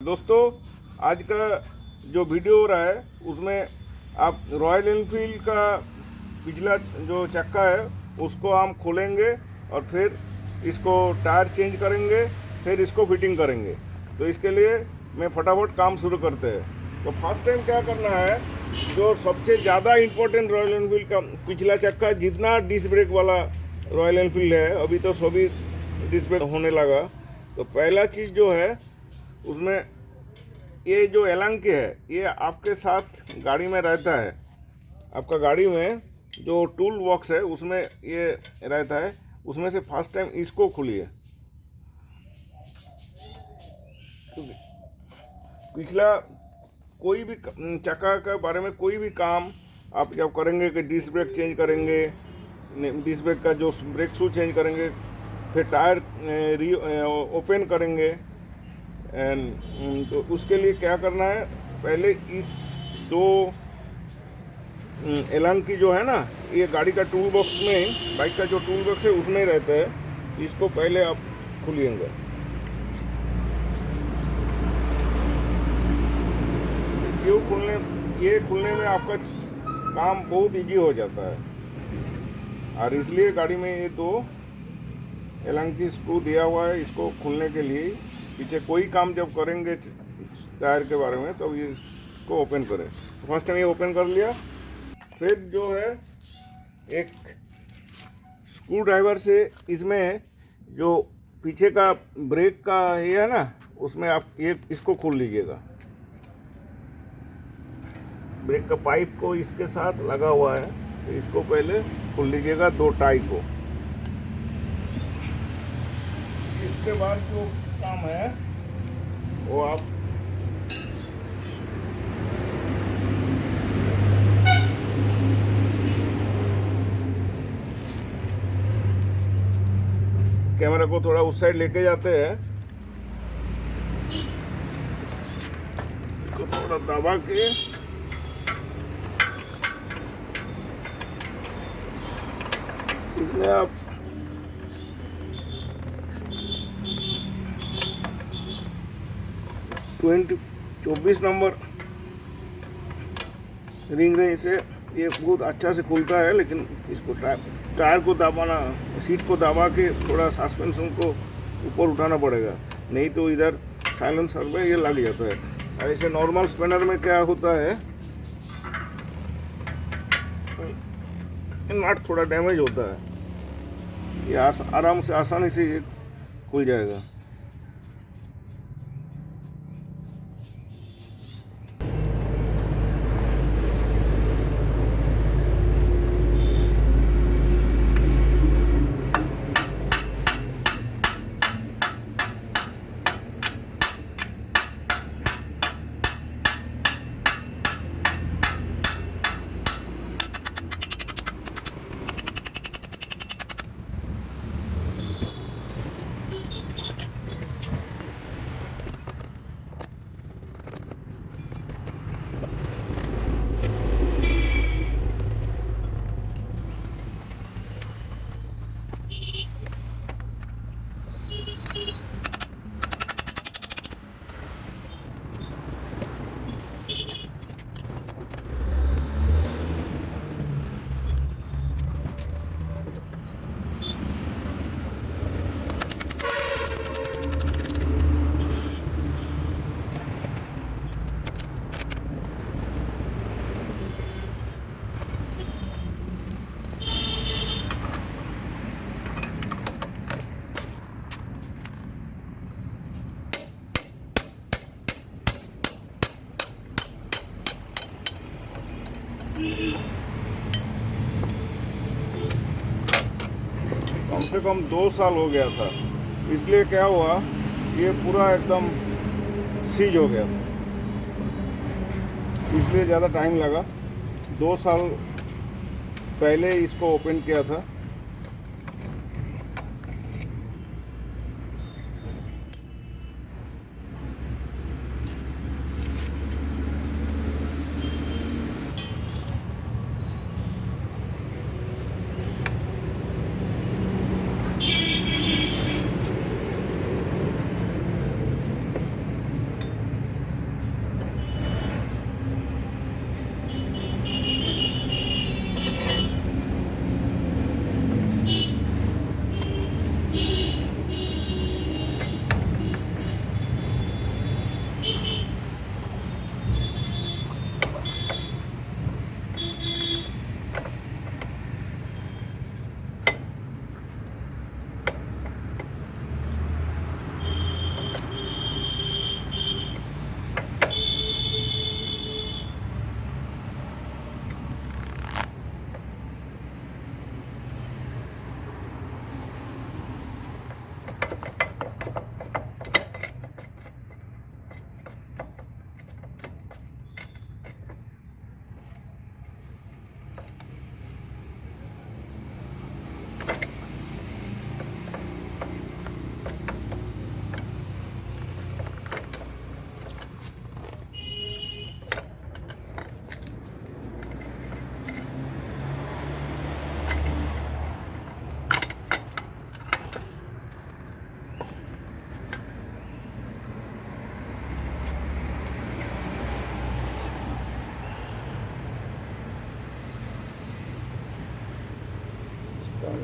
दोस्तों, आज का जो वीडियो हो रहा है उसमें आप रॉयल एनफील्ड का पिछला जो चक्का है उसको हम खोलेंगे और फिर इसको टायर चेंज करेंगे, फिर इसको फिटिंग करेंगे। तो इसके लिए मैं फटाफट काम शुरू करते हैं। तो फर्स्ट टाइम क्या करना है, जो सबसे ज़्यादा इम्पोर्टेंट रॉयल एनफील्ड का पिछला चक्का जितना डिस्क ब्रेक वाला रॉयल एनफील्ड है, अभी तो सभी डिस्क ब्रेक होने लगा। तो पहला चीज़ जो है उसमें ये जो एलंकी है ये आपके साथ गाड़ी में रहता है। आपका गाड़ी में जो टूल बॉक्स है उसमें ये रहता है, उसमें से फर्स्ट टाइम इसको खोलिए। पिछला कोई भी चक्का के बारे में कोई भी काम आप जब करेंगे कि डिस्क ब्रेक चेंज करेंगे, डिस्क ब्रेक का जो ब्रेक शू चेंज करेंगे, फिर टायर ओपन करेंगे एंड तो उसके लिए क्या करना है, पहले इस दो एलंकी जो है ना, ये गाड़ी का टूल बॉक्स में, बाइक का जो टूल बॉक्स है उसमें रहता है। इसको पहले आप खोलिएगा। ये खुलने में आपका काम बहुत इजी हो जाता है। और इसलिए गाड़ी में ये दो एलंकी स्क्रू दिया हुआ है इसको खोलने के लिए। पीछे कोई काम जब करेंगे टायर के बारे में तो ये इसको ओपन करें। तो फर्स्ट टाइम ये ओपन कर लिया। फिर जो है एक स्क्रू ड्राइवर से इसमें जो पीछे का ब्रेक का ये है ना, उसमें आप ये इसको खोल लीजिएगा। ब्रेक का पाइप को इसके साथ लगा हुआ है, तो इसको पहले खोल लीजिएगा, दो टाई को। इसके बाद जो काम है वो आप कैमरा को थोड़ा उस साइड लेके जाते हैं, इसको थोड़ा दबा के इसमें आप 24 नंबर रिंग रेंज से ये बहुत अच्छा से खुलता है। लेकिन इसको टायर को दबाना, सीट को दबा के थोड़ा सस्पेंशन को ऊपर उठाना पड़ेगा, नहीं तो इधर साइलेंसर में ये लग जाता है। ऐसे नॉर्मल स्पिनर में क्या होता है, नट थोड़ा डैमेज होता है, ये आराम से आसानी से ये खुल जाएगा। कम से कम 2 साल हो गया था, इसलिए क्या हुआ, ये पूरा एकदम सीज हो गया था, इसलिए ज़्यादा टाइम लगा। 2 साल पहले इसको ओपन किया था।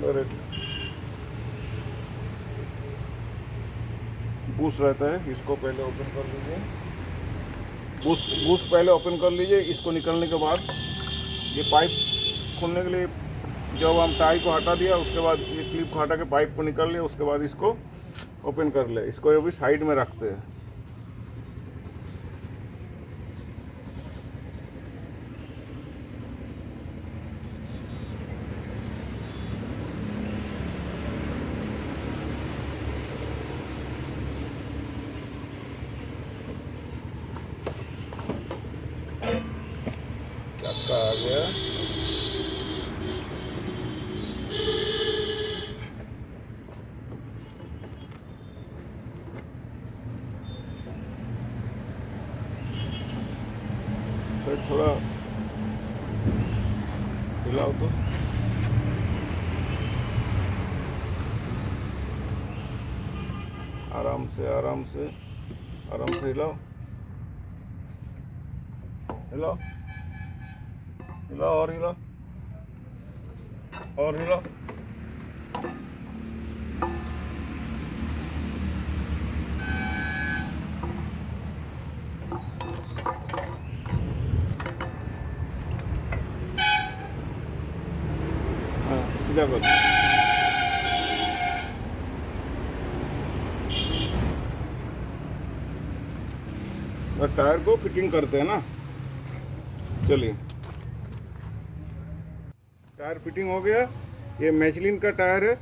अंदर एक बूस्ट रहता है, इसको पहले ओपन कर लीजिए। बूस्ट पहले ओपन कर लीजिए। इसको निकलने के बाद ये पाइप खोलने के लिए जब हम टाई को हटा दिया उसके बाद ये क्लिप को हटा के पाइप को निकाल लिया, उसके बाद इसको ओपन कर ले। इसको अभी साइड में रखते हैं। चक्का आ गया। फिर थोड़ा हिलाओ तो आराम से हिलाओ। हिलाओ और हिलाओ और हिलाओ। हाँ, सीधा कर। टायर को फिटिंग करते हैं ना। चलिए, टायर फिटिंग हो गया। ये मैचलिन का टायर है,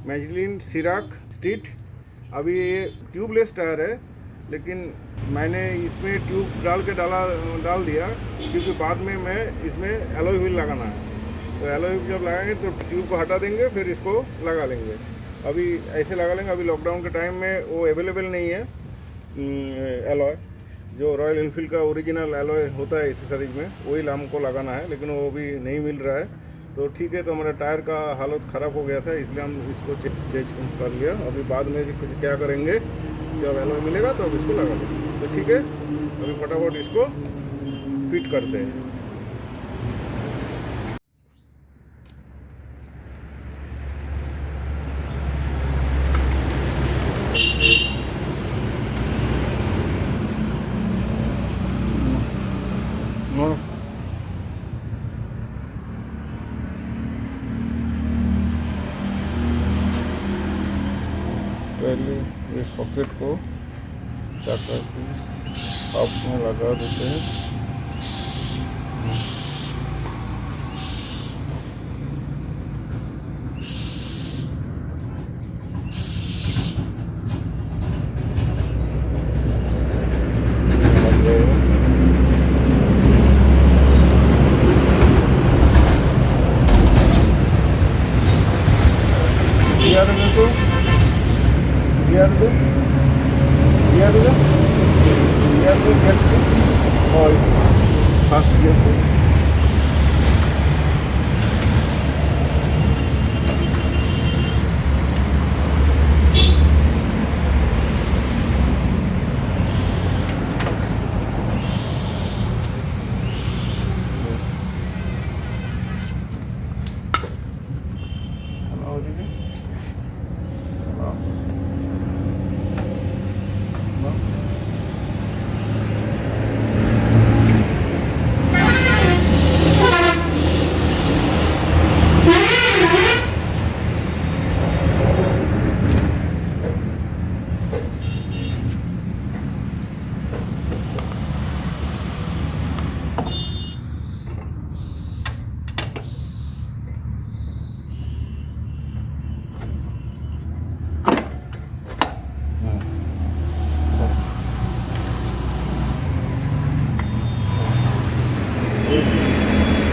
मैचलिन सिराक स्ट्रीट। अभी ये ट्यूबलेस टायर है, लेकिन मैंने इसमें ट्यूब डाल दिया क्योंकि बाद में मैं इसमें एलॉय व्हील लगाना है। तो एलॉय व्हील जब लगाएंगे तो ट्यूब को हटा देंगे, फिर इसको लगा लेंगे। अभी ऐसे लगा लेंगे। अभी लॉकडाउन के टाइम में वो अवेलेबल नहीं है एलॉय। जो रॉयल इनफील्ड का ओरिजिनल एलॉय होता है एसेसरीज में, वही हमको लगाना है, लेकिन वो भी नहीं मिल रहा है। तो ठीक है, तो हमारा टायर का हालत ख़राब हो गया था, इसलिए हम इसको चेंज कर लिया। अभी बाद में कुछ क्या करेंगे, जब एलॉय मिलेगा तो अब इसको लगा लेंगे। तो ठीक है, अभी फटाफट इसको फिट करते हैं। पहले ये सॉकेट को चाका की हाफ में लगा देते हैं।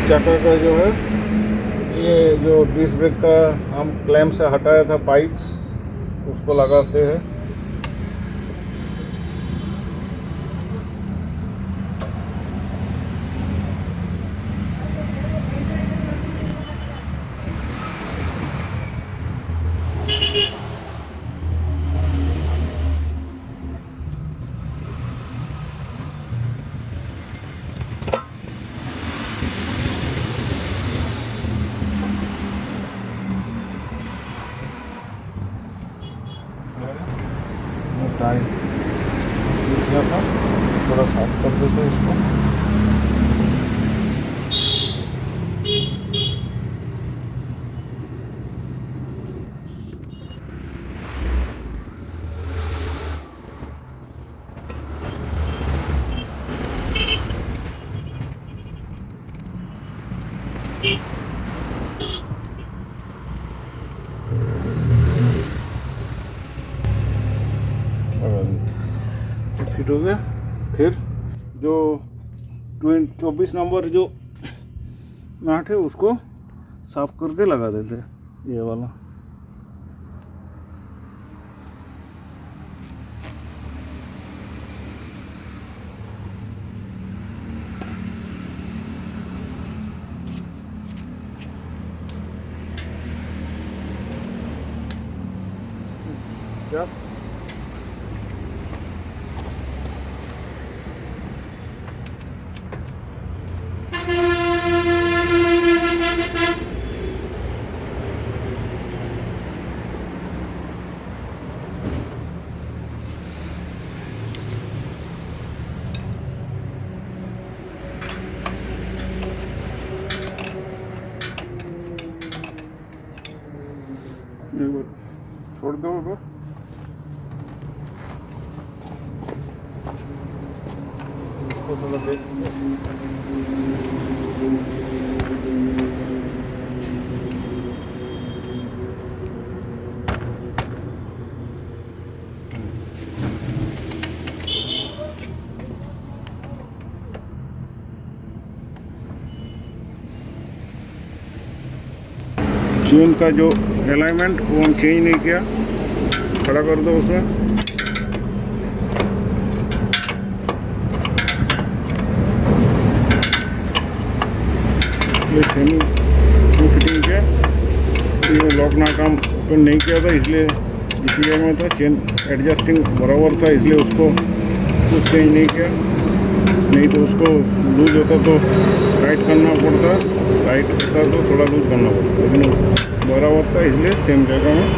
चाका का जो है, ये जो डिस्क ब्रेक का हम क्लैम्प से हटाया था पाइप, उसको लगाते हैं। थोड़ा साफ कर देते हैं इसको। फिट हो गया। फिर जो 24 नंबर जो नाट है उसको साफ करके लगा देते हैं, ये वाला। क्या छोड़ दो अब। इसको थोड़ा देख चेन का जो अलाइनमेंट वो हम चेंज नहीं किया, खड़ा कर दो उसमें। ये सेमी फिटिंग किया, ये लॉक ना काम तो नहीं किया था, इसलिए इसी जगह में था। चेन एडजस्टिंग बराबर था, इसलिए उसको कुछ चेंज नहीं किया, नहीं तो उसको लूज होता तो टाइट करना पड़ता, टाइट होता तो थोड़ा लूज करना पड़ता, लेकिन बराबर था इसलिए सेम जगह में।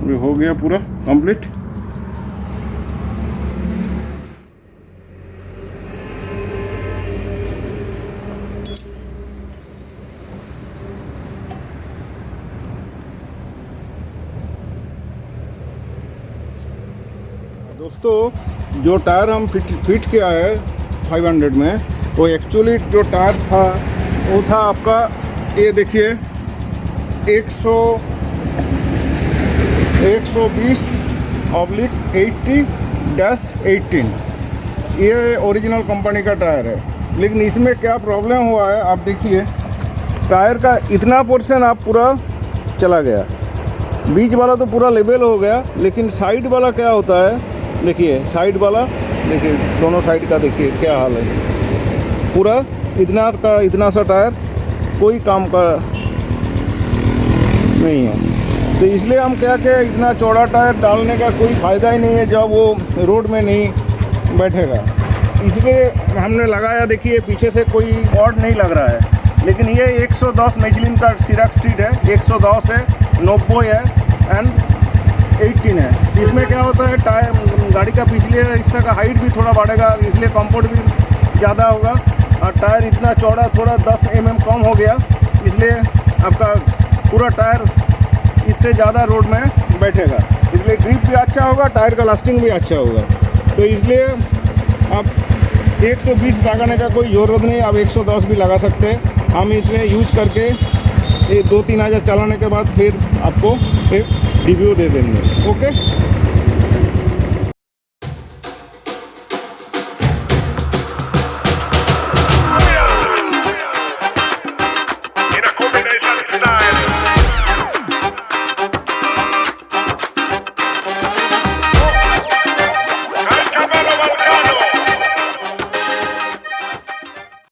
ये हो गया पूरा कंप्लीट। दोस्तों जो टायर हम फिट किया है 500 में, वो एक्चुअली जो टायर था वो था आपका, ये देखिए 120/80-18, ये ओरिजिनल कंपनी का टायर है। लेकिन इसमें क्या प्रॉब्लम हुआ है, आप देखिए टायर का इतना पोर्शन आप पूरा चला गया, बीच वाला तो पूरा लेवल हो गया, लेकिन साइड वाला क्या होता है, देखिए साइड वाला, देखिए दोनों साइड का देखिए क्या हाल है, पूरा इतना सा टायर कोई काम का नहीं है। तो इसलिए हम क्या कि इतना चौड़ा टायर डालने का कोई फ़ायदा ही नहीं है जब वो रोड में नहीं बैठेगा, इसलिए हमने लगाया। देखिए पीछे से कोई ऑड नहीं लग रहा है, लेकिन ये 110 मिशेलिन का सिरॉक्स स्ट्रीट है, 110 है, 90 है एंड 18 है। इसमें क्या होता है, टायर गाड़ी का पिछले हिस्सा का हाइट भी थोड़ा बढ़ेगा, इसलिए कंफर्ट भी ज़्यादा होगा, और टायर इतना चौड़ा थोड़ा 10 mm कम हो गया, इसलिए आपका पूरा टायर इससे ज़्यादा रोड में बैठेगा, इसलिए ग्रिप भी अच्छा होगा, टायर का लास्टिंग भी अच्छा होगा। तो इसलिए आप 120 लगाने का कोई ज़रूरत नहीं, आप 110 भी लगा सकते हैं। हम इसमें यूज करके ये 2-3 हज़ार चलाने के बाद फिर आपको एक रिव्यू दे देंगे। ओके।